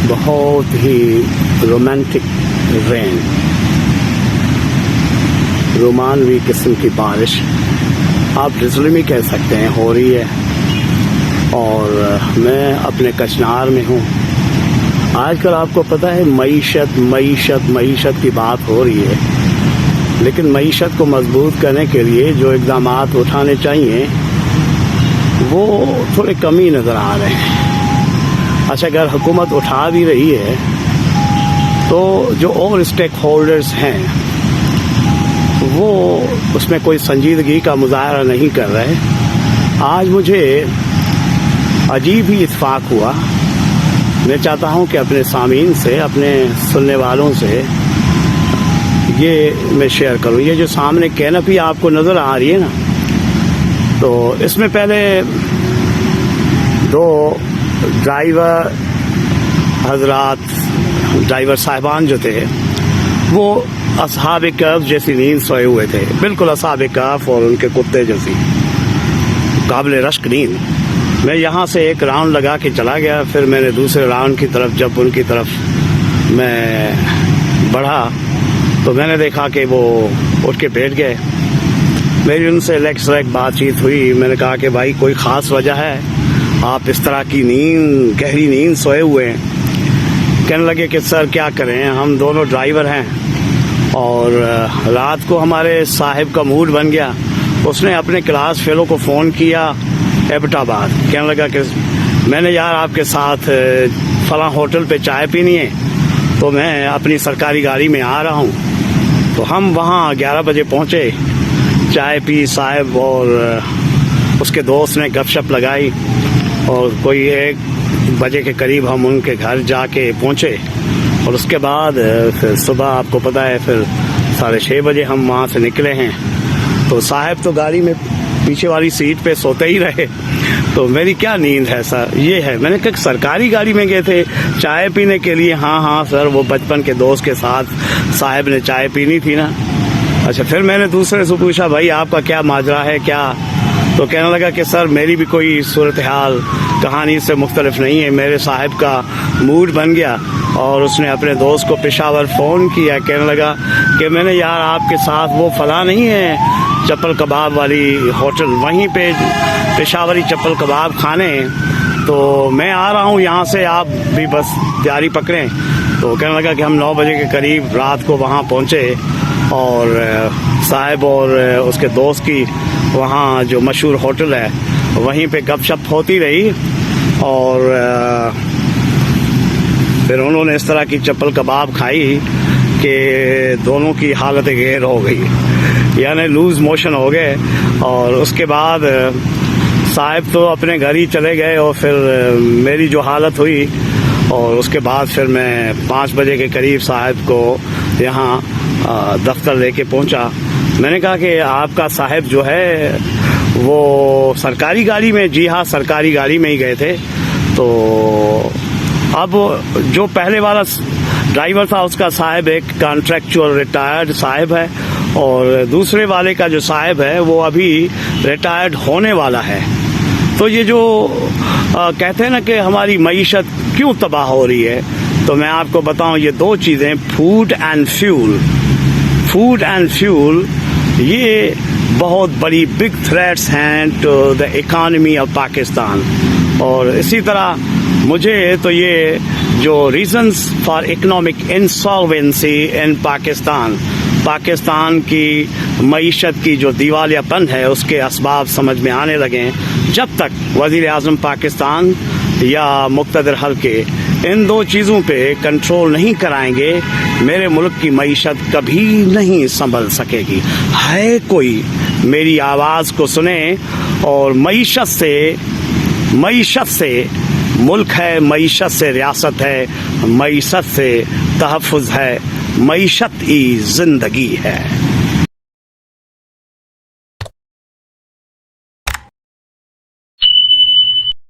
بہت ہی رومانٹک رین، رومانوی قسم کی بارش آپ ڈرزل بھی کہہ سکتے ہیں ہو رہی ہے، اور میں اپنے کچنار میں ہوں۔ آج کل آپ کو پتہ ہے معیشت کی بات ہو رہی ہے، لیکن معیشت کو مضبوط کرنے کے لیے جو اقدامات اٹھانے چاہیے وہ تھوڑے کم ہی نظر آ رہے ہیں۔ اچھا، اگر حکومت اٹھا بھی رہی ہے تو جو اور اسٹیک ہولڈرز ہیں وہ اس میں کوئی سنجیدگی کا مظاہرہ نہیں کر رہے۔ آج مجھے عجیب ہی اتفاق ہوا، میں چاہتا ہوں کہ اپنے سامعین سے، اپنے سننے والوں سے یہ میں شیئر کروں۔ یہ جو سامنے کینپی آپ کو نظر آ رہی ہے نا، تو اس میں پہلے دو ڈرائیور حضرات، ڈرائیور صاحبان جو تھے وہ اصحاب کہف جیسی نیند سوئے ہوئے تھے، بالکل اصحاب کہف اور ان کے کتے جیسی قابل رشک نیند۔ میں یہاں سے ایک راؤنڈ لگا کے چلا گیا، پھر میں نے دوسرے راؤنڈ کی طرف جب ان کی طرف میں بڑھا تو میں نے دیکھا کہ وہ اٹھ کے بیٹھ گئے۔ میری ان سے لیکس لیک بات چیت ہوئی۔ میں نے کہا کہ بھائی کوئی خاص وجہ ہے آپ اس طرح کی نیند، گہری نیند سوئے ہوئے ہیں؟ کہنے لگے کہ سر کیا کریں، ہم دونوں ڈرائیور ہیں اور رات کو ہمارے صاحب کا موڈ بن گیا، اس نے اپنے کلاس فیلو کو فون کیا ایبٹ آباد، کہنے لگا کہ میں نے یار آپ کے ساتھ فلاں ہوٹل پہ چائے پینی ہے تو میں اپنی سرکاری گاڑی میں آ رہا ہوں۔ تو ہم وہاں 11 بجے پہنچے، چائے پی صاحب اور اس کے دوست نے گپ شپ لگائی، اور کوئی 1 بجے کے قریب ہم ان کے گھر جا کے پہنچے، اور اس کے بعد پھر صبح آپ کو پتہ ہے پھر 6:30 بجے ہم وہاں سے نکلے ہیں۔ تو صاحب تو گاڑی میں پیچھے والی سیٹ پہ سوتے ہی رہے، تو میری کیا نیند ہے سر، یہ ہے۔ میں نے کہا سرکاری گاڑی میں گئے تھے چائے پینے کے لیے؟ ہاں سر، وہ بچپن کے دوست کے ساتھ صاحب نے چائے پینی تھی نا۔ اچھا، پھر میں نے دوسرے سے پوچھا بھائی آپ کا کیا ماجرا ہے کیا؟ تو کہنے لگا کہ سر میری بھی کوئی صورتحال کہانی سے مختلف نہیں ہے، میرے صاحب کا موڈ بن گیا اور اس نے اپنے دوست کو پشاور فون کیا، کہنے لگا کہ میں نے یار آپ کے ساتھ وہ فلاں نہیں ہے چپل کباب والی ہوٹل، وہیں پہ پشاوری چپل کباب کھانے، تو میں آ رہا ہوں یہاں سے، آپ بھی بس تیاری پکڑیں۔ تو کہنے لگا کہ ہم 9 بجے کے قریب رات کو وہاں پہنچے، اور صاحب اور اس کے دوست کی وہاں جو مشہور ہوٹل ہے وہیں پہ گپ شپ ہوتی رہی، اور پھر انہوں نے اس طرح کی چپل کباب کھائی کہ دونوں کی حالت غیر ہو گئی، یعنی لوز موشن ہو گئے۔ اور اس کے بعد صاحب تو اپنے گھر ہی چلے گئے، اور پھر میری جو حالت ہوئی، اور اس کے بعد پھر میں 5 بجے کے قریب صاحب کو یہاں دفتر لے کے پہنچا۔ میں نے کہا کہ آپ کا صاحب جو ہے وہ سرکاری گاڑی میں؟ جی ہاں، سرکاری گاڑی میں ہی گئے تھے۔ تو اب جو پہلے والا ڈرائیور تھا اس کا صاحب ایک کانٹریکچوئل ریٹائرڈ صاحب ہے، اور دوسرے والے کا جو صاحب ہے وہ ابھی ریٹائرڈ ہونے والا ہے۔ تو یہ جو کہتے ہیں نا کہ ہماری معیشت کیوں تباہ ہو رہی ہے، تو میں آپ کو بتاؤں یہ 2 چیزیں، فوڈ اینڈ فیول، یہ بہت بڑی بگ تھریٹس ہیں to the economy of Pakistan. اور اسی طرح مجھے تو یہ جو reasons for economic insolvency in Pakistan کی معیشت کی جو دیوالیہ پن ہے اس کے اسباب سمجھ میں آنے لگے ہیں۔ جب تک وزیر اعظم پاکستان یا مقتدر حلقے ان 2 چیزوں پہ کنٹرول نہیں کرائیں گے، میرے ملک کی معیشت کبھی نہیں سنبھل سکے گی۔ ہے کوئی میری آواز کو سنے، اور معیشت سے ملک ہے، معیشت سے ریاست ہے، معیشت سے تحفظ ہے، معیشت ہی زندگی ہے۔